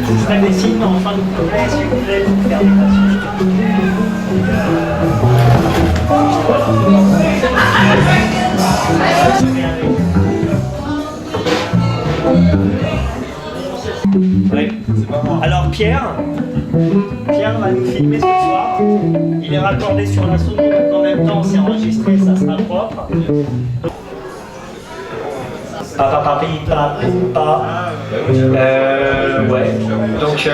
Ce serait des signes en fin de couplet, s'il vous plaît, pour faire des passages. Oui. Alors Pierre va nous filmer ce soir. Il est raccordé sur la sono, donc en même temps c'est enregistré, ça sera propre. Ouais. Donc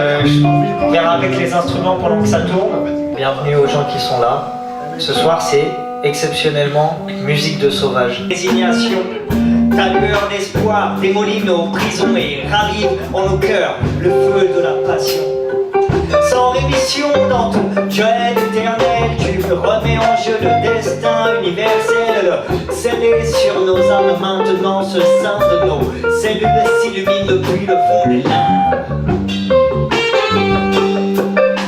on verra avec les instruments pendant que ça tourne. Bienvenue aux gens qui sont là. Ce soir c'est exceptionnellement musique de sauvage. Résignation, ta lueur d'espoir démolit nos prisons et ravive en nos cœurs le feu de la passion. Sans rémission dans ton duel éternel, tu remets en jeu le destin universel. Scellé sur nos âmes maintenant, ce sein de nos cellules s'illumine depuis le fond des limbes.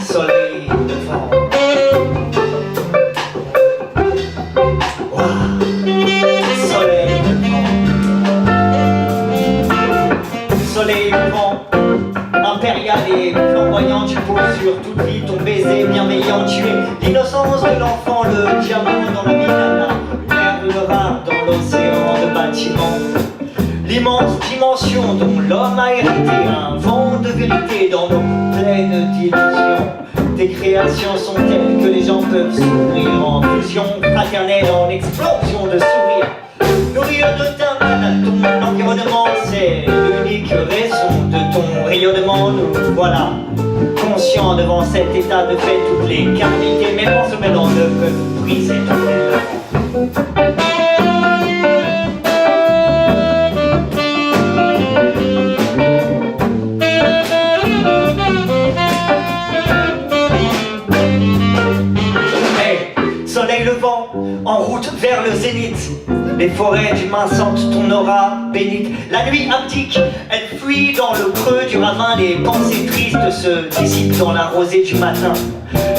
Soleil devant. Wow. Soleil devant. Soleil devant. Impérial et flamboyant, tu poses sur toute vie ton baiser bienveillant. Tu es l'innocence de l'enfant, le diamant dans la mine, perle rare dans l'océan de bâtiments. L'immense dimension dont l'homme a hérité, un vent de vérité dans nos plaines d'illusions. Tes créations sont telles que les gens peuvent s'ouvrir en fusion fraternelle, en explosion de sourire. Nourrir de ta main ton environnement, c'est l'unique raison de ton rayonnement. Nous voilà, conscients devant cet état de fait, toutes les cavités, même en se mêlant, ne peuvent briser ton élan. Hey, soleil levant, en route vers le zénith. Les forêts d'humains sentent ton aura bénite. La nuit abdique, elle fuit dans le creux du ravin. Les pensées tristes se dissipent dans la rosée du matin.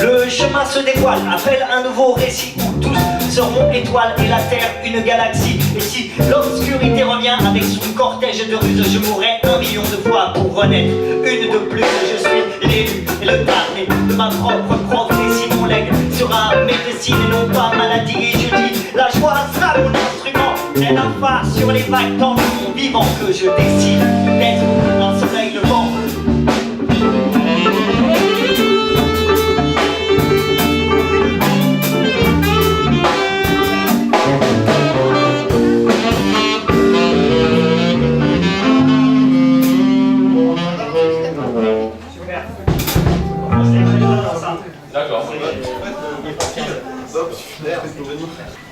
Le chemin se dévoile, appelle un nouveau récit où tous seront étoiles et la terre une galaxie. Et si l'obscurité revient avec son cortège de ruses, je mourrai 1 million de fois pour renaître une de plus. Je suis l'élu et le damné de ma propre prophétie. Mon legs sera médecine et non pas maladie. Et je dis, la joie sera mon instrument. C'est la phare sur les vagues dans mon vivant que je décide d'être un soleil levant.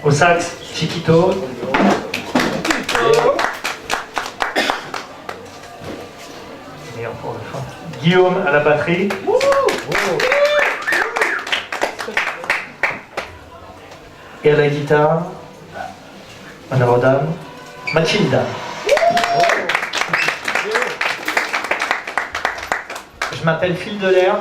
Au sax, Chiquito. Guillaume à la batterie. Et à la guitare, honneur aux dames, Mathilda. Je m'appelle Phil Delair.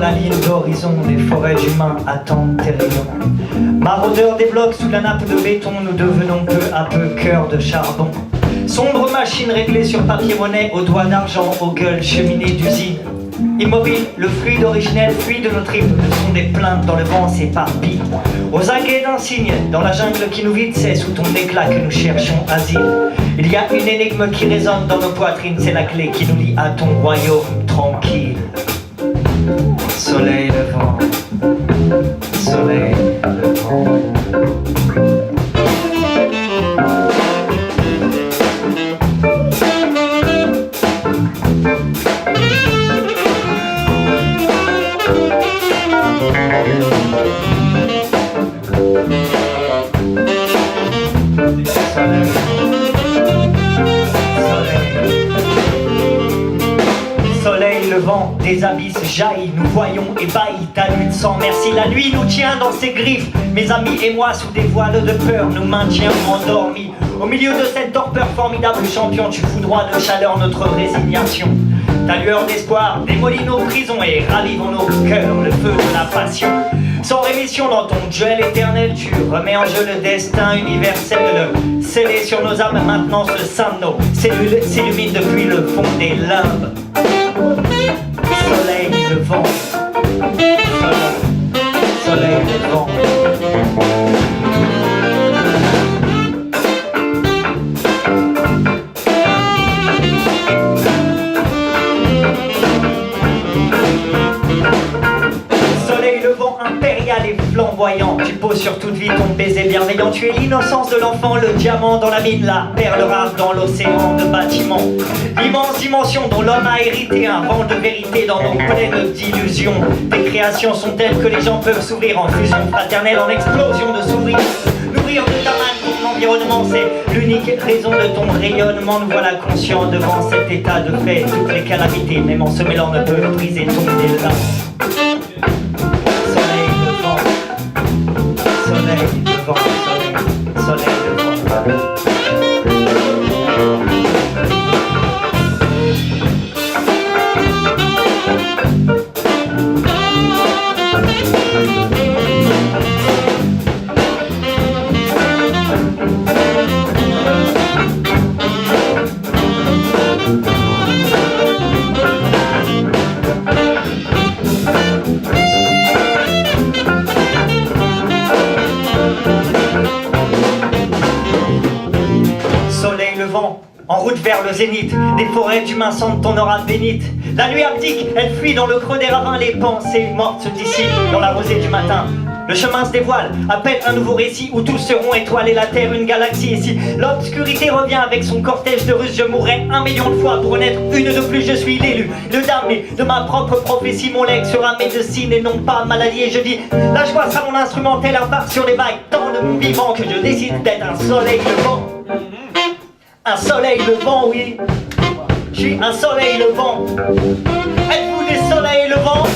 ma ligne d'horizon, des forêts d'humains attendent tes rayons. Maraudeurs des blocs sous la nappe de béton, nous devenons peu à peu cœur de charbon. Sombre machine réglée sur papier-monnaie, aux doigts d'argent, aux gueules cheminées d'usine. Immobile, le fluide originel fuit de nos tripes, le son des plaintes dans le vent s'éparpille. Aux aguets d'un cygne, dans la jungle qui nous vide, c'est sous ton éclat que nous cherchons asile. Il y a une énigme qui résonne dans nos poitrines, c'est la clé qui nous lie à ton royaume tranquille. Soleil levant, soleil levant. Soleil levant, des abysses jaillent, nous voyons ébahis ta lutte sans merci. La nuit nous tient dans ses griffes, mes amis et moi sous des voiles de peur nous maintiens endormis. Au milieu de cette torpeur formidable champion, tu foudroies de chaleur notre résignation. Ta lueur d'espoir démolit nos prisons et ravive en nos cœurs le feu de la passion. Sans rémission dans ton duel éternel, tu remets en jeu le destin universel. Le scellé sur nos âmes maintenant se scinde, nos cellules s'illuminent depuis le fond des limbes. Soleil levant, soleil levant. Soleil levant impérial et flamboyant, tu poses sur toute vie ton baiser bienveillant. Tu es l'innocence de l'enfant, le diamant dans la mine, la perle rare dans l'océan de bâtiments. L'immense dimension dont l'homme a hérité, un vent de vérité dans nos plaines d'illusions. Tes créations sont telles que les gens peuvent s'ouvrir en fusion fraternelle, en explosion de sourires. Nourrir de ta main ton environnement, c'est l'unique raison de ton rayonnement. Nous voilà conscients devant cet état de fait. Toutes les calamités, même en se mêlant, ne peuvent briser ton élan. Soleil levant, soleil levant, soleil levant. Soleil levant, en route vers le zénith, des forêts d'humains sentent ton aura bénite. La nuit abdique, elle fuit dans le creux des ravins, les pensées mortes se dissipent dans la rosée du matin. Le chemin se dévoile, appelle un nouveau récit où tous seront étoilés, la terre une galaxie. Et si l'obscurité revient avec son cortège de russes, je mourrai 1 million de fois pour naître une de plus. Je suis l'élu, le damné de ma propre prophétie. Mon legs sera médecine et non pas maladie. Et je dis, la joie sera mon instrument, tel un part sur les vagues. Tant de mon vivant que je décide d'être un soleil levant. Un soleil levant, oui. Je suis un soleil levant. Êtes-vous des soleils levants?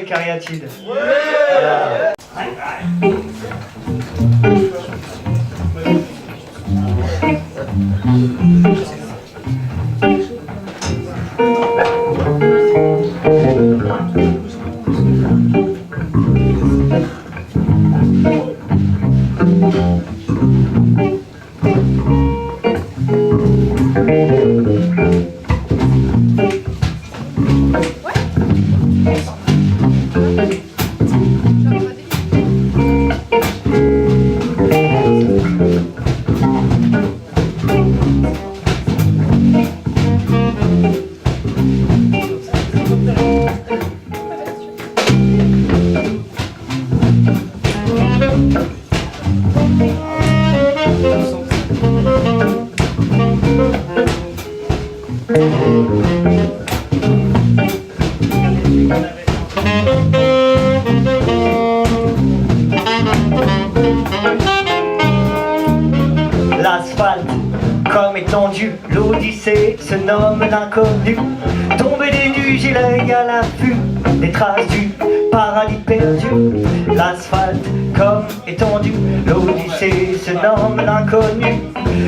cariatides. L'asphalte, comme étendu, l'Odyssée se nomme l'inconnu. Tombé des nues, j'ai l'œil à l'affût des traces du paradis perdu. L'asphalte, comme étendu, l'Odyssée se nomme l'inconnu.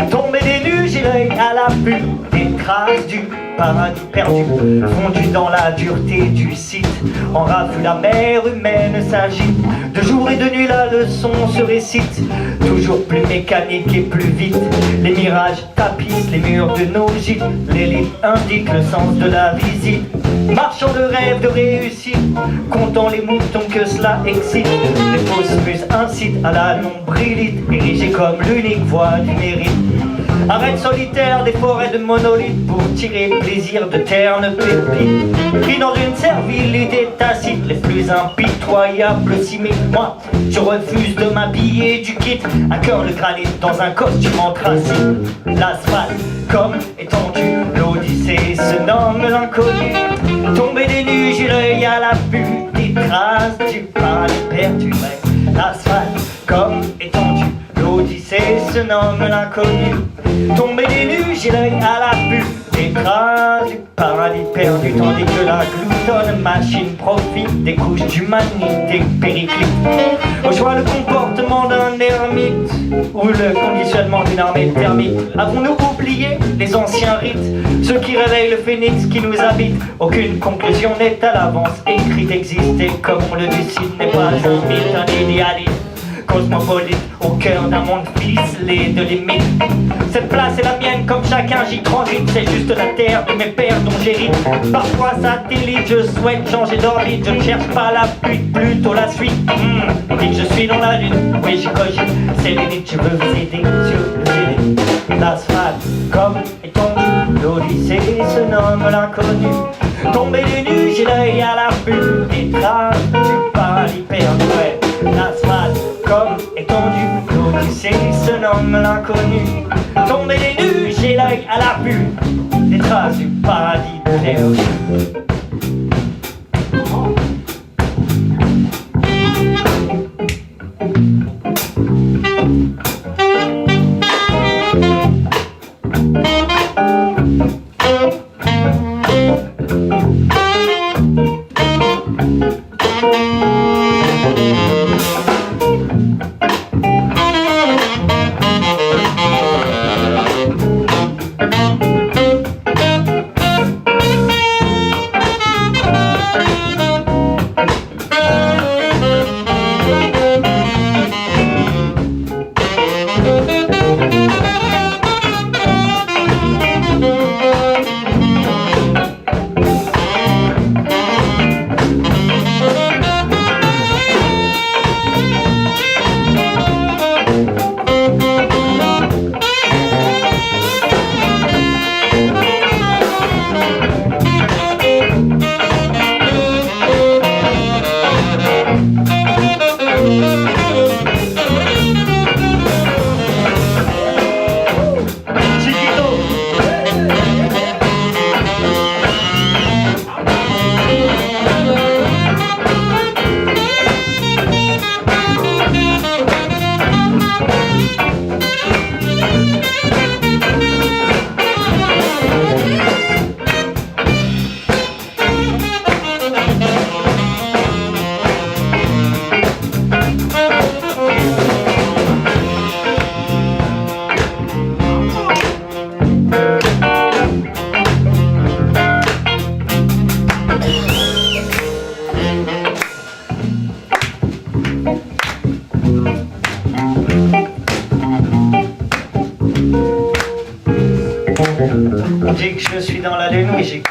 Tombé des nues, j'ai l'œil à l'affût des traces du paradis perdu. Fondu dans la dureté du site, en rafule la mer humaine s'agite. De jour et de nuit la leçon se récite, toujours plus mécanique et plus vite. Les mirages tapissent les murs de nos gîtes, l'élite indique le sens de la visite. Marchant de rêve de réussite, comptant les moutons que cela excite. Les fausses muses incitent à la nombrilite, érigée comme l'unique voie du mérite. Arrête solitaire des forêts de monolithes pour tirer plaisir de ternes pépites. Pris dans une servilité tacite, les plus impitoyables s'imitent. Moi, je refuse de m'habiller du kit, un cœur de granit dans un costume anthracite. L'asphalte, comme étendu, l'Odyssée se nomme l'inconnu. Tombé des nues, j'ai l'œil à l'affût des traces du paradis perdu. L'asphalte, comme étendu, l'Odyssée se nomme l'inconnu. Tombé des nues, j'ai l'œil à l'affût des traces du paradis perdu. Tandis que la gloutonne machine profite des couches d'humanité périclite. Au choix le comportement d'un ermite ou le conditionnement d'une armée thermique. Avons-nous oublié les anciens rites, ceux qui réveillent le phénix qui nous habite? Aucune conclusion n'est à l'avance écrite. Exister comme on le décide n'est pas un mythe, un idéaliste cosmopolite au cœur d'un monde ficelé de limites. Cette place est la mienne, comme chacun j'y transite. C'est juste la terre de mes pères dont j'hérite. Parfois satellite, je souhaite changer d'orbite. Je ne cherche pas la fuite, plutôt la suite. On dit que je suis dans la lune, oui j'y cogite. C'est l'élite, je veux vous aider sur le zénith. L'asphalte, comme étendu, l'Odyssée se nomme l'inconnu. Tombé des nues, j'ai l'œil à l'affût des traces du paradis perdu. Ouais, l'asphalte, comme étendu, l'Odyssée se nomme l'inconnu. Tombé des nues, j'ai l'œil à l'affût des traces du paradis perdu.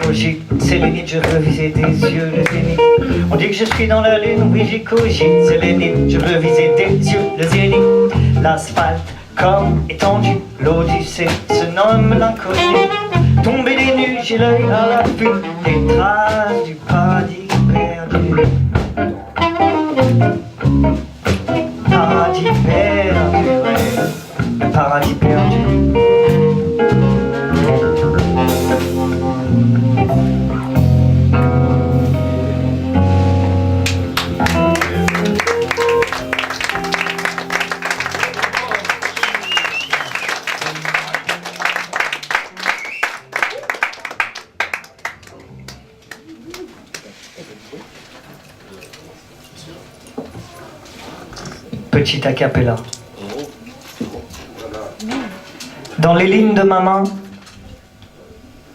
cogite, sélénite, je revisais des yeux le zénith. On dit que je suis dans la lune, oui j'y cogite, sélénite, je revisais des yeux le zénith. L'asphalte comme étendu, l'Odyssée se nomme l'inconnu. Tombé des nues, j'ai l'œil à l'affût des traces du paradis perdu. Paradis perdu, ouais, le paradis perdu. Petit a cappella. Dans les lignes de ma main,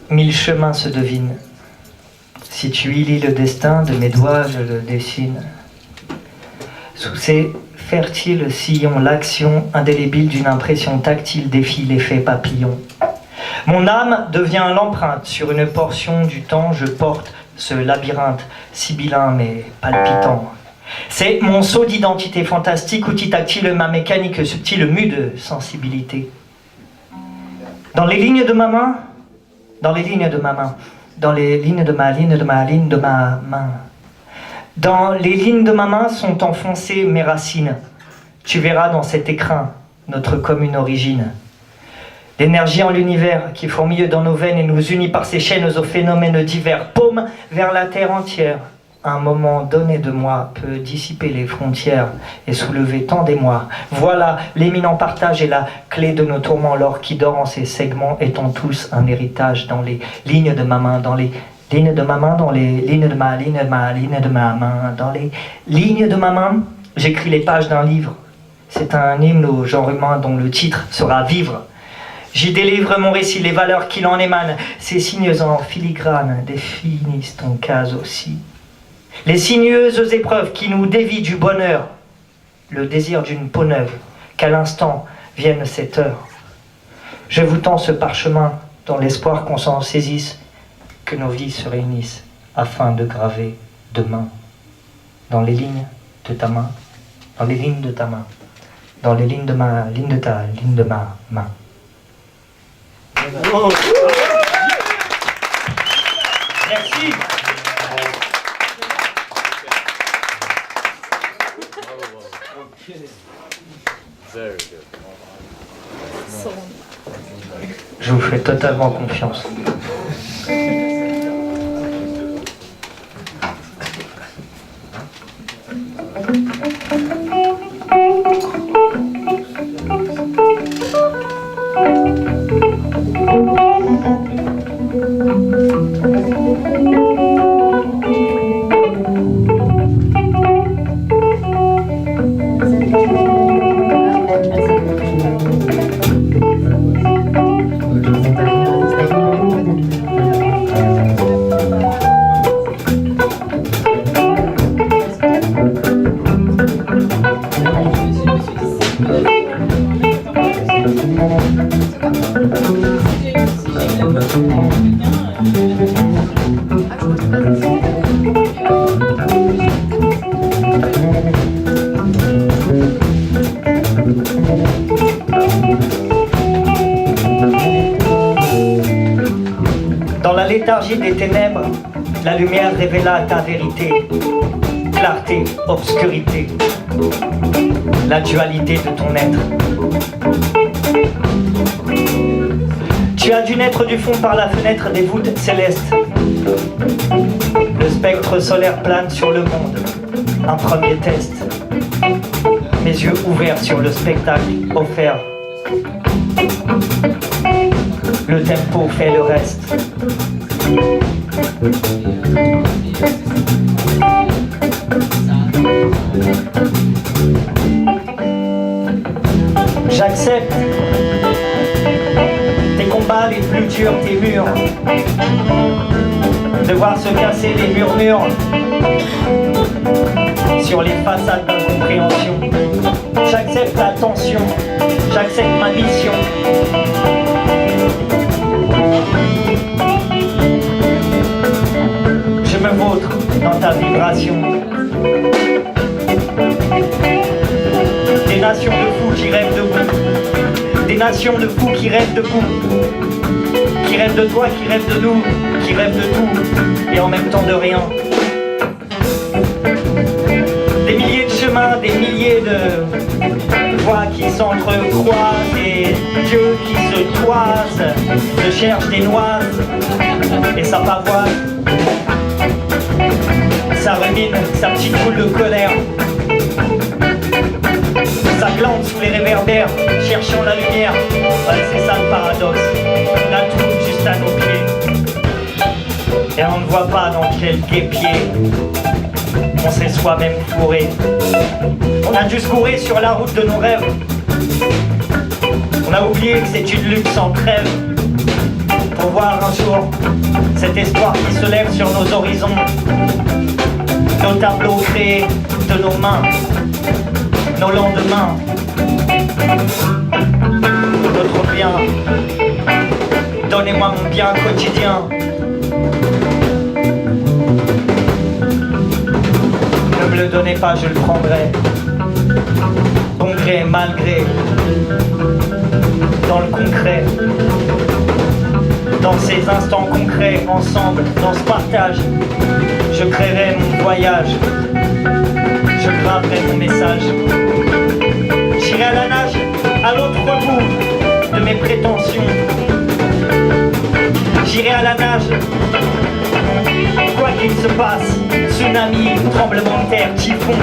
1000 chemins se devinent. Si tu y lis le destin de mes doigts, je le dessine. Sous ces fertiles sillons, l'action indélébile d'une impression tactile défie l'effet papillon. Mon âme devient l'empreinte sur une portion du temps, je porte ce labyrinthe sibyllin mais palpitant. C'est mon saut d'identité fantastique, outil tactile, ma mécanique subtile, mue de sensibilité. Dans les lignes de ma main, dans les lignes de ma main, dans les lignes de ma ligne de ma ligne de ma main. Dans les lignes de ma main sont enfoncées mes racines. Tu verras dans cet écrin notre commune origine. L'énergie en l'univers qui fourmille dans nos veines et nous unit par ses chaînes aux phénomènes divers. Paume vers la terre entière. Un moment donné de moi peut dissiper les frontières et soulever tant d'émoi. Voilà l'éminent partage et la clé de nos tourments, l'or qui dort en ces segments étant tous un héritage dans les lignes de ma main, dans les lignes de ma main, dans les lignes de ma ligne de ma ligne de ma main, dans les lignes de ma main, j'écris les pages d'un livre. C'est un hymne au genre humain dont le titre sera vivre. J'y délivre mon récit, les valeurs qu'il en émane. Ces signes en filigrane définissent ton cas aussi. Les sinueuses épreuves qui nous dévient du bonheur, le désir d'une peau neuve, qu'à l'instant vienne cette heure. Je vous tends ce parchemin dans l'espoir qu'on s'en saisisse, que nos vies se réunissent afin de graver demain dans les lignes de ta main, dans les lignes de ta main, dans les lignes de ma ligne de ta ligne de ma main. Oh. Merci. Je vous fais totalement confiance. Dans la léthargie des ténèbres, la lumière révéla ta vérité. Clarté, obscurité, la dualité de ton être. Tu as dû naître du fond par la fenêtre des voûtes célestes. Le spectre solaire plane sur le monde. Un premier test. Mes yeux ouverts sur le spectacle offert. Le tempo fait le reste. J'accepte tes combats les plus durs, tes murs. De voir se casser les murmures sur les façades d'incompréhension. J'accepte la tension, j'accepte ma mission. générations. Des nations de fous qui rêvent debout. Des nations de fous qui rêvent debout. Qui rêvent de toi, qui rêvent de nous, qui rêvent de tout, et en même temps de rien. Des milliers de chemins, des milliers de voix qui s'entrecroisent, et dieux qui se toisent, se cherchent des noises, et ça pavoise. Ça rumine, sa petite boule de colère. Ça glande sous les réverbères, cherchant la lumière. Ouais, c'est ça le paradoxe. On a tout juste à nos pieds. Et on ne voit pas dans quel guépier on s'est soi-même fourré. On a dû se courir sur la route de nos rêves. On a oublié que c'est une lutte sans trêve. Pour voir un jour cet espoir qui se lève sur nos horizons. Nos tableaux créés de nos mains. Nos lendemains, notre bien, donnez-moi mon bien quotidien. Ne me le donnez pas, je le prendrai. Bon gré, mal gré, dans le concret, dans ces instants concrets, ensemble, dans ce partage, je créerai mon voyage. Je graverai mon message. J'irai à la nage, à l'autre bout de mes prétentions. J'irai à la nage, quoi qu'il se passe, tsunami, tremblement de terre, typhon.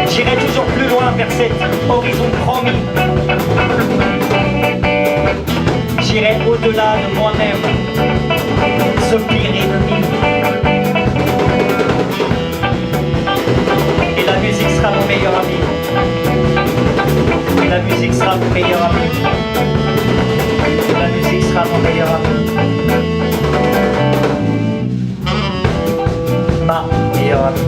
J'irai toujours plus loin vers cet horizon promis. J'irai au-delà de moi-même, ce pire ennemi. La musique sera mon meilleur ami. La musique sera mon meilleur ami. La musique sera mon meilleur ami. Ma meilleure amie.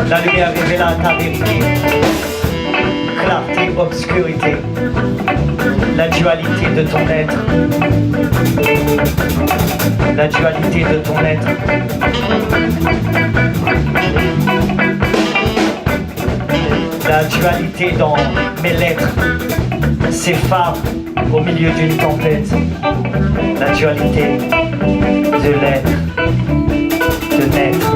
La lumière révéla ta vérité, clarté, obscurité, la dualité de ton être, la dualité de ton être. La dualité dans mes lettres s'effare au milieu d'une tempête, la dualité de l'être, de naître.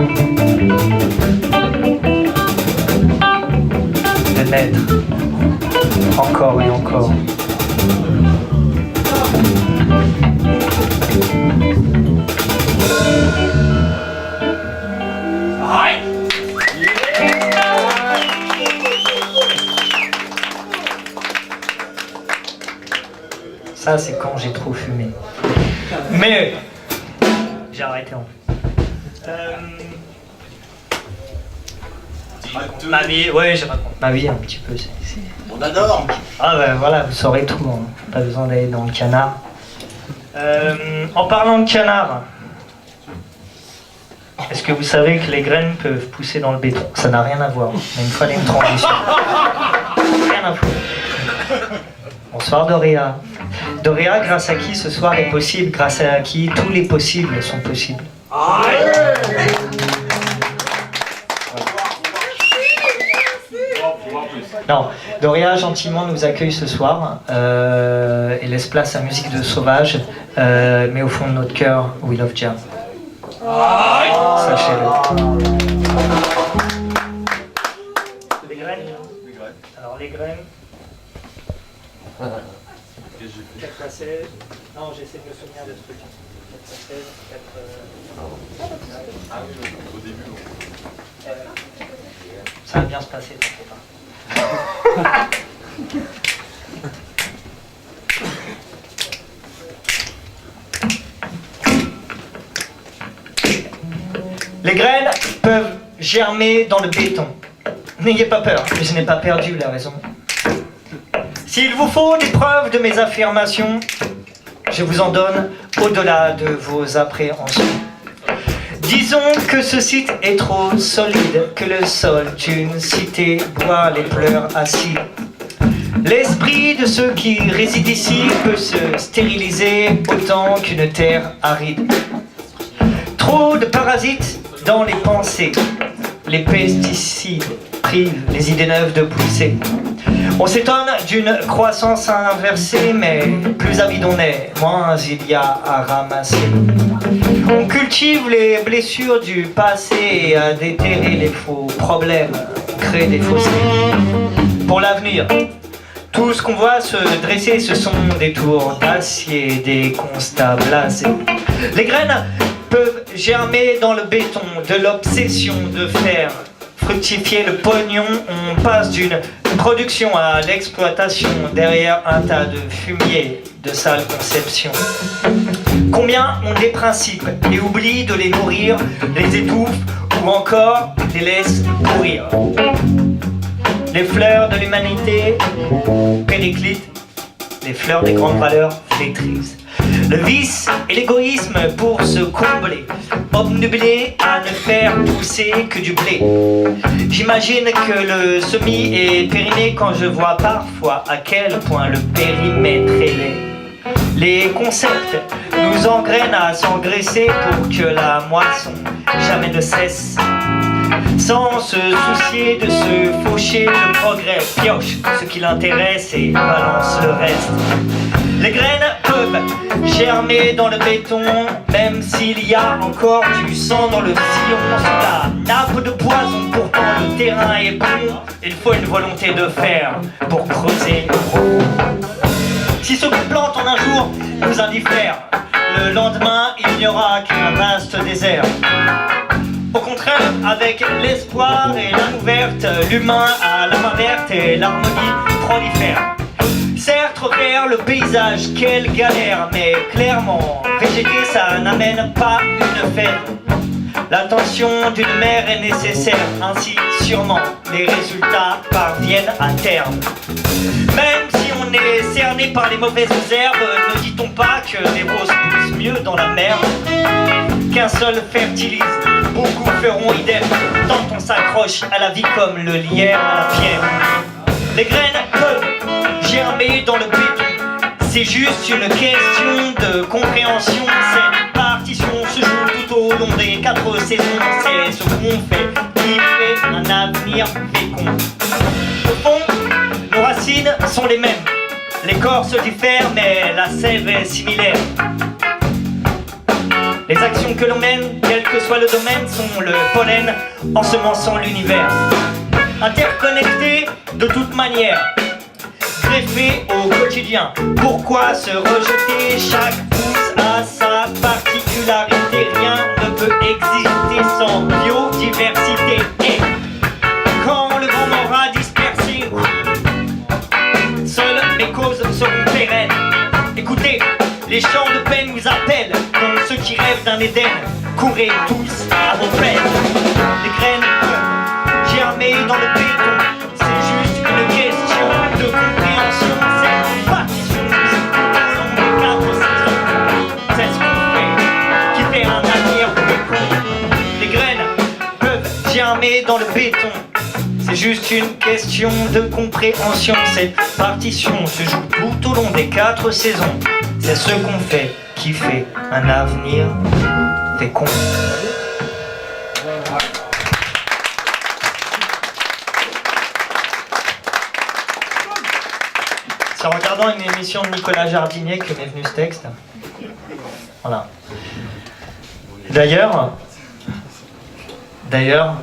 De naître, encore et encore. Ça, c'est quand j'ai trop fumé. Mais j'ai arrêté en fait. Ma vie, ouais, je raconte ma vie un petit peu. On adore. Ah ben voilà, vous saurez tout, hein. Pas besoin d'aller dans le canard. En parlant de canard, est-ce que vous savez que les graines peuvent pousser dans le béton? Ça n'a rien à voir, mais il me fallait une transition. Rien à foutre. Bonsoir Doréa. Doréa, grâce à qui ce soir est possible? Grâce à qui tous les possibles sont possibles. Non, Doréa gentiment nous accueille ce soir et laisse place à musique de sauvage, mais au fond de notre cœur, we love jazz. Sachez-le. Les graines. Alors les graines. 4 à 16. Non, j'essaie de me souvenir de ce truc. 4 à 16, 4... Ah oui, au début. Ça va bien se passer, t'inquiète pas. Les graines peuvent germer dans le béton. N'ayez pas peur, je n'ai pas perdu la raison. S'il vous faut des preuves de mes affirmations, je vous en donne au-delà de vos appréhensions. Disons que ce site est trop solide, que le sol d'une cité boit les pleurs acides. L'esprit de ceux qui résident ici peut se stériliser autant qu'une terre aride. Trop de parasites dans les pensées. Les pesticides privent les idées neuves de pousser. On s'étonne d'une croissance inversée, mais plus avide on est, moins il y a à ramasser. On cultive les blessures du passé et à déterrer les faux problèmes, créer des fossés. Pour l'avenir, tout ce qu'on voit se dresser, ce sont des tours d'acier, des constats blasés. Les graines peuvent germer dans le béton, de l'obsession de faire fructifier le pognon. On passe d'une production à l'exploitation derrière un tas de fumier, de sale conception. Combien ont des principes et oublient de les nourrir, les étouffent ou encore les laissent pourrir. Les fleurs de l'humanité périclitent, les fleurs des grandes valeurs flétrissent. Le vice et l'égoïsme pour se combler, obnubilé à ne faire pousser que du blé. J'imagine que le semis est périmé quand je vois parfois à quel point le périmètre est laid. Les concepts nous engrainent à s'engraisser pour que la moisson jamais ne cesse. Sans se soucier de se faucher, le progrès pioche ce qui l'intéresse et balance le reste. Les graines peuvent germer dans le béton, même s'il y a encore du sang dans le sillon. Sous la nappe de poison, pourtant le terrain est bon. Il faut une volonté de fer pour creuser profond. Si ce qu'on plante en un jour nous indiffère, le lendemain il n'y aura qu'un vaste désert. Au contraire, avec l'espoir et l'âme ouverte, l'humain a la main verte et l'harmonie prolifère. Certes, refaire le paysage, quelle galère, mais clairement, végéter ça n'amène pas une fève. L'attention d'une mère est nécessaire, ainsi sûrement les résultats parviennent à terme. Même si on est cerné par les mauvaises herbes, ne dit-on pas que les roses poussent mieux dans la merde qu'un seul fertilise? Beaucoup feront idem, tant on s'accroche à la vie comme le lierre à la pierre. Les graines peuvent germer dans le béton, c'est juste une question de compréhension. Cette partition se joue tout au long des 4 saisons, c'est ce qu'on fait qui fait un avenir fécond. Au fond, nos racines sont les mêmes, les corps se diffèrent mais la sève est similaire. Les actions que l'on mène, quel que soit le domaine, sont le pollen ensemençant l'univers. Interconnectés de toute manière, greffés au quotidien. Pourquoi se rejeter? Chaque pouce a sa particularité. Rien ne peut exister sans biodiversité. Et quand le vent m'aura dispersé, seules mes causes seront pérennes. Écoutez, les chants de peine nous appellent, comme ceux qui rêvent d'un Éden. Courez tous à vos peines. Les graines peuvent germer dans le béton, c'est juste une question de compréhension. Cette partition nous dans les 4 saisons, c'est ce qu'on fait qui fait un avenir fécond. Les graines peuvent germer dans le béton, c'est juste une question de compréhension. Cette partition se joue tout au long des 4 saisons. C'est ce qu'on fait qui fait un avenir fécond. C'est en regardant une émission de Nicolas Jardinier que m'est venu ce texte. Voilà. D'ailleurs, D'ailleurs,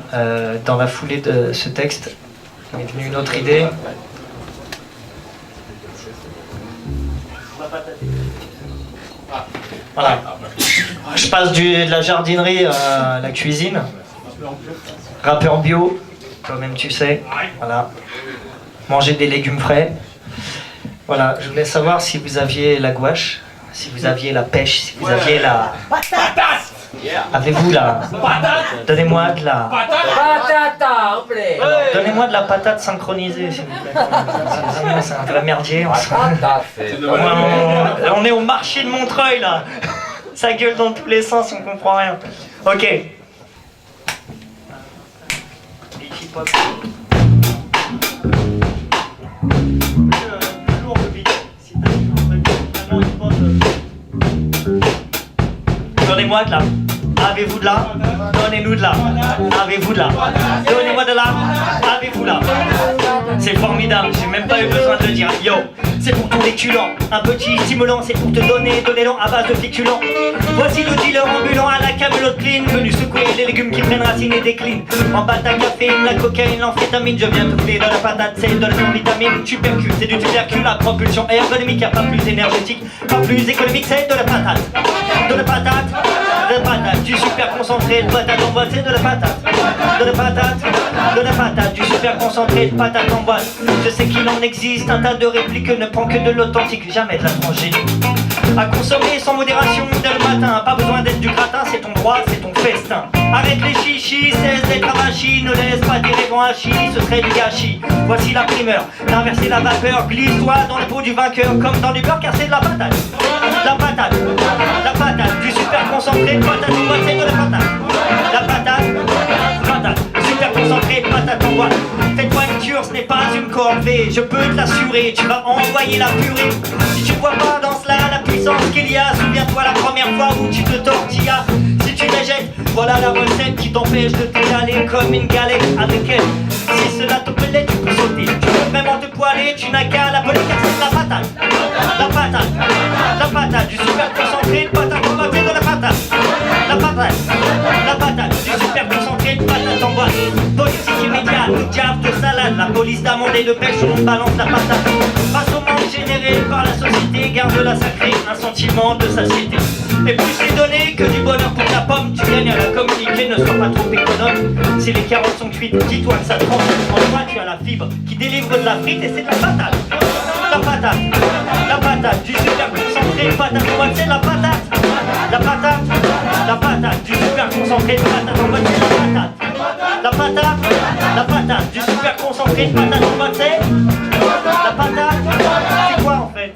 dans la foulée de ce texte, m'est venue une autre idée. Voilà. Je passe de la jardinerie à la cuisine. Rappeur bio, toi-même tu sais. Voilà. Manger des légumes frais. Voilà, je voulais savoir si vous aviez la gouache, si vous aviez la pêche, si vous aviez la... Avez-vous la... Donnez-moi de la... Patata, plaît. Alors, donnez-moi de la patate synchronisée, s'il vous plaît. C'est un vrai merdier. On est au marché de Montreuil, là. Ça gueule dans tous les sens, on comprend rien. Ok. Donnez-moi de la... Avez-vous de la? Donnez-nous de la. Avez-vous de la? Donnez-moi de la. Avez-vous la? C'est formidable, j'ai même pas eu besoin de le dire. Yo, c'est pour tous les culants. Un petit stimulant, c'est pour te donner de l'élan à base de féculents. Voici le dealer ambulant à la camelote clean, venu secouer les légumes qui prennent racine et déclinent. En pâte à caféine, la cocaïne, l'amphétamine, je viens te de la patate, c'est de la vitamine. Tubercule, c'est du tubercule à propulsion ergonomique, y'a pas plus énergétique, pas plus économique, c'est de la patate. De la patate, de la patate, du super concentré de patate en boîte, c'est de la patate. De la patate, du super concentré de patate en boîte. Je sais qu'il en existe un tas de répliques, ne prends que de l'authentique, jamais de la transgénique. À consommer sans modération dès le matin, pas besoin d'être du gratin, c'est ton droit, c'est ton festin. Arrête les chichis, cesse d'être avachi, ne laisse pas tes rêves en hachis, ce serait du gâchis. Voici la primeur, d'inverser la vapeur, glisse-toi dans le pot du vainqueur comme dans du beurre car c'est de la patate. La patate, du super concentré de patate en boîte, c'est de la patate. La patate, super concentré de patate en boîte. Fais-toi une cure, ce n'est pas une corvée, je peux te l'assurer, tu vas envoyer la purée. Si tu ne vois pas dans cela la puissance qu'il y a, souviens-toi la première fois où tu te tortillas. Si tu la jettes, voilà la recette qui t'empêche de t'étaler comme une galette avec elle. Si cela te plaît, tu peux sauter, tu veux vraiment te poiler, tu n'as qu'à l'appeler car c'est de la patate. La patate, du super concentré de patate en boîte, c'est de la patate. La patate, du super concentré de patate en boîte. Politique immédiate, le diable de salade, la police d'amende et de pêche, on balance la patate. Face au manque généré par la société, garde-la sacrée, un sentiment de satiété. Et plus les données que du bonheur pour ta pomme, tu gagnes à la communiquer, ne sois pas trop économe. Si les carottes sont cuites, dis-toi que ça trempe. En toi, tu as la fibre qui délivre de la frite et c'est de la patate. La patate, du super concentré de patate en boîte, c'est de la patate. La patate, du super concentré de patate en boîte, c'est de la patate. La patate, du super concentré de patate en boîte, c'est la patate. C'est quoi en fait?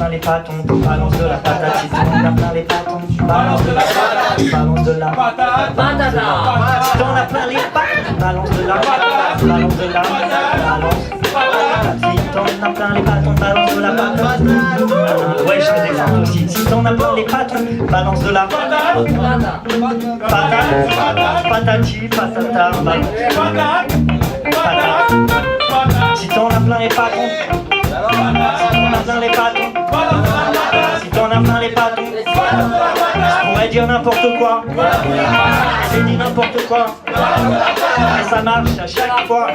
plein les pâtons, balance de la patate. Si t'en as plein les pâtons, balance de la patate, balance de la patate. Si t'en as plein les pâtons, balance de la patate, balance de la patate, balance. Si t'en as plein les pâtons, balance de la patate. Ouais, je fais des fautes aussi. Si t'en as plein les pâtons, balance de la patate. Patati, patata, balance. Si t'en as plein les pâtons, si t'en as plein les pâtons, si t'en as plein les pâtons, je pourrais dire n'importe quoi. J'ai dit n'importe quoi. Et ça marche à chaque fois.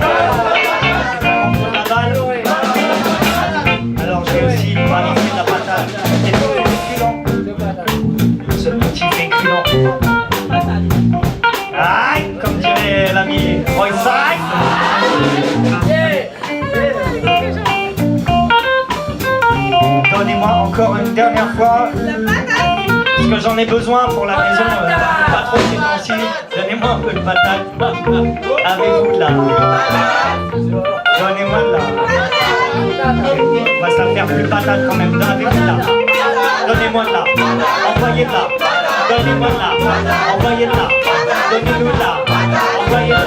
On la balle. Alors j'ai aussi balancé la patate. Et tout féculent. Ce petit féculent. Aïe, comme dirait l'ami Roy Side. Donnez-moi encore une dernière fois, parce que j'en ai besoin pour la maison, pas trop ces temps-ci. Donnez-moi un peu de patate. Avez-vous de la? Donnez-moi de la. On va ça faire plus patate quand même. Avez-vous de la? Donnez-moi de la. Envoyez de la. Donnez-moi de la. Envoyez de la. Donnez-nous de la. Envoyez de la.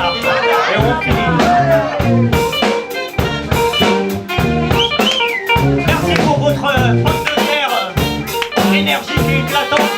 Et on finit. Merci pour votre pomme de terre énergique et éclatante.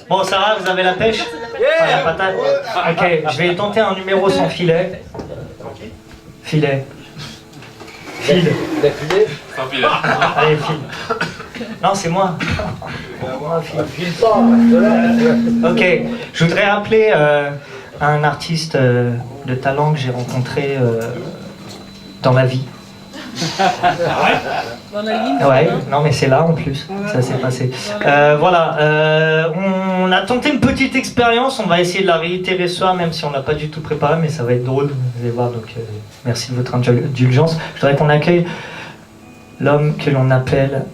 Bon, ça va, vous avez la pêche? Enfin, la patate. Ok, je vais tenter un numéro sans filet. Filet. File. Sans filet. Allez, file. Non, c'est moi. Moi, file. Ok, je voudrais appeler un artiste de talent que j'ai rencontré dans ma vie. Ouais, non mais c'est là en plus, ça s'est passé. Voilà, on a tenté une petite expérience, on va essayer de la réitérer ce soir, même si on l'a pas du tout préparé, mais ça va être drôle, vous allez voir, donc merci de votre indulgence. Je voudrais qu'on accueille l'homme que l'on appelle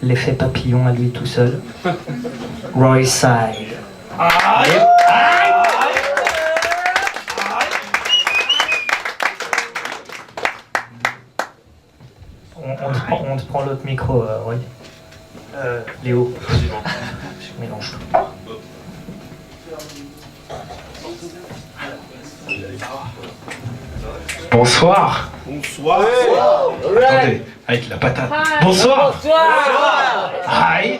l'effet papillon à lui tout seul, Roy Side. On te prend l'autre micro, Roy. Léo. Je mélange tout. Bonsoir. Bonsoir. Attendez, avec la patate. Bonsoir. Hi.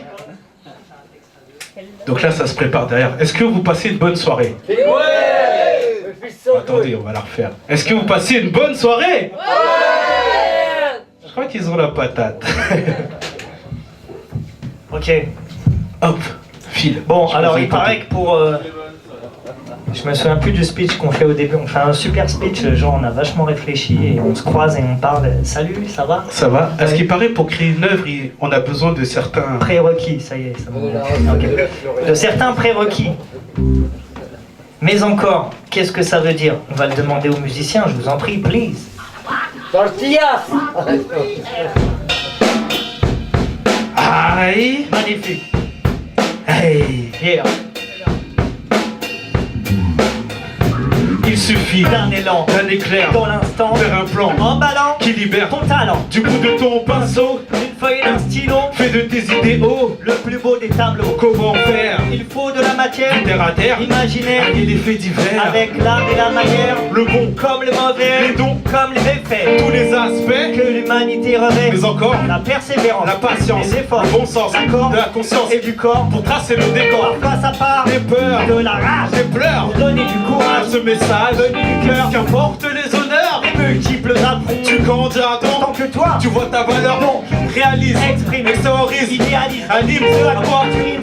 Donc là, ça se prépare derrière. Est-ce que vous passez une bonne soirée? Attendez, on va la refaire. Est-ce que vous passez une bonne soirée? Je crois qu'ils ont la patate. Ok. Hop, file. Bon, alors il paraît que pour... je me souviens plus du speech qu'on fait au début. On fait un super speech, genre on a vachement réfléchi et on se croise et on parle. Salut, ça va? Ça va. À ce qui paraît, pour créer une œuvre, on a besoin de certains... Prérequis, ça y est. Ça okay. De certains prérequis. Mais encore, qu'est-ce que ça veut dire? On va le demander aux musiciens, je vous en prie, please. Tortillas. Aïe. Magnifique. Hey. Yeah. Il suffit d'un élan, d'un éclair, dans l'instant, faire un plan emballant qui libère ton talent. du bout de ton pinceau. Une feuille et un stylo, Fais de tes idéaux le plus beau des tableaux. comment faire Il faut de la matière, du terre à terre, imaginaire, et les faits divers, avec l'art et la manière, le bon comme le mauvais, les dons, comme les méfaits, tous les aspects, que l'humanité revêt, mais encore la persévérance, la patience, les efforts, le bon sens, l'accord, de la conscience et du corps, pour tracer le décor. parfois ça part Des peurs, de la rage, des pleurs, pour donner du à courage, ce message venu du cœur, qu'importe les honneurs, les multiples apprends, tu candidates, tant que toi, tu vois ta valeur, donc, réalise, exprime, extériorise, idéalise, anime, ce à à quoi quoi tu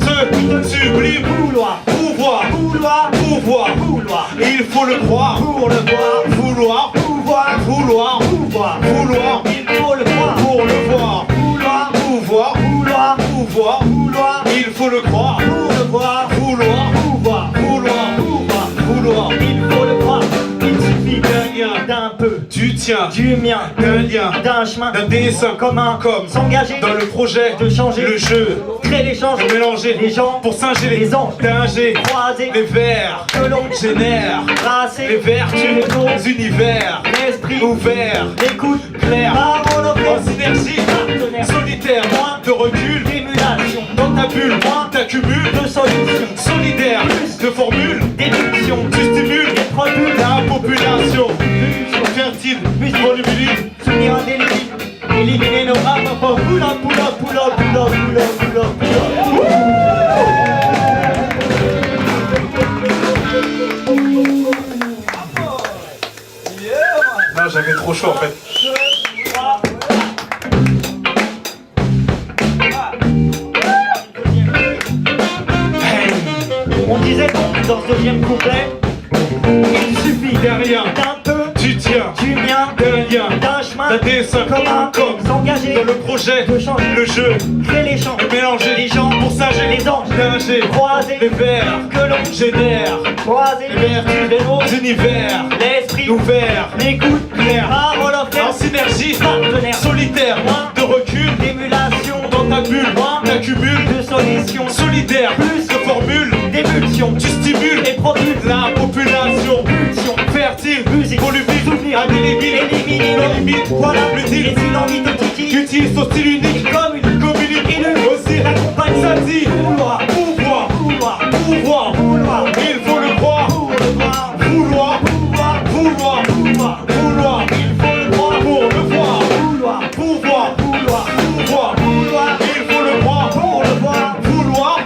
te sublime, vouloir, pouvoir, vouloir, pouvoir, vouloir, et il faut le croire, pour le voir, vouloir, pouvoir, vouloir, pouvoir, vouloir, il faut le voir, pour le voir, vouloir, pouvoir, vouloir, pouvoir, vouloir, il faut le croire, pour le voir, vouloir, pouvoir, vouloir, pouvoir, vouloir, il faut le croire, il suffit d'un lien, d'un peu, du tien, du mien, d'un lien, d'un chemin, d'un dessin commun, comme s'engager dans le projet, de changer, le jeu, créer l'échange, de mélanger les gens, pour singer les anges, danger, croiser, les vers, que l'on génère, brasser, les vertus, les dons, les univers, l'esprit, ouvert, l'écoute, clair, parole au en fait, synergie, partenaire, solitaire, moins de recul, d'émulation, dans ta bulle, moins t'accumules, de solutions, solidaire, de formules, d'éduction, tu stimules des produits, la population, fertile, volumineux, souvenir indélébile, éliminer nos âmes, poula, poula, poula, poula, poula, poula, poula. Non, j'avais trop chaud en fait. Hey, On disait donc dans ce deuxième couplet, il suffit d'un rien, d'un peu, tu tiens, du mien, d'un lien, d'un chemin, d'un dessin, commun, comme s'engager, dans le projet, de changer, le jeu, créer les champs, de mélanger les gens, pour singer, les anges, danger, croiser, les vers, que l'on génère, croiser, les vertus des mots, univers, l'esprit, ouvert, l'écoute, clair, parole en offerte, synergie, partenaire, solitaire, moins de recul, d'émulation, dans ta bulle, moins t'accumules, de solutions, solidaire, plus de formule, d'émulsion, tu stimules et produits, la population, pulsion, fertile, musique, volubile, souvenir, indélébile, éliminer nos limites, voilà, le et deal, si l'envie te titille, utilise son style unique, comme une communique, et le aussi, l'accompagne, ça dit, vouloir, pouvoir, vouloir, pouvoir, vouloir, il faut le croire, pour le voir, vouloir, vouloir, vouloir, vouloir, vouloir, il faut le croire, pour le voir, vouloir, pouvoir, vouloir, pouvoir, vouloir, il faut le croire, pour le voir, vouloir.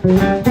Thank you.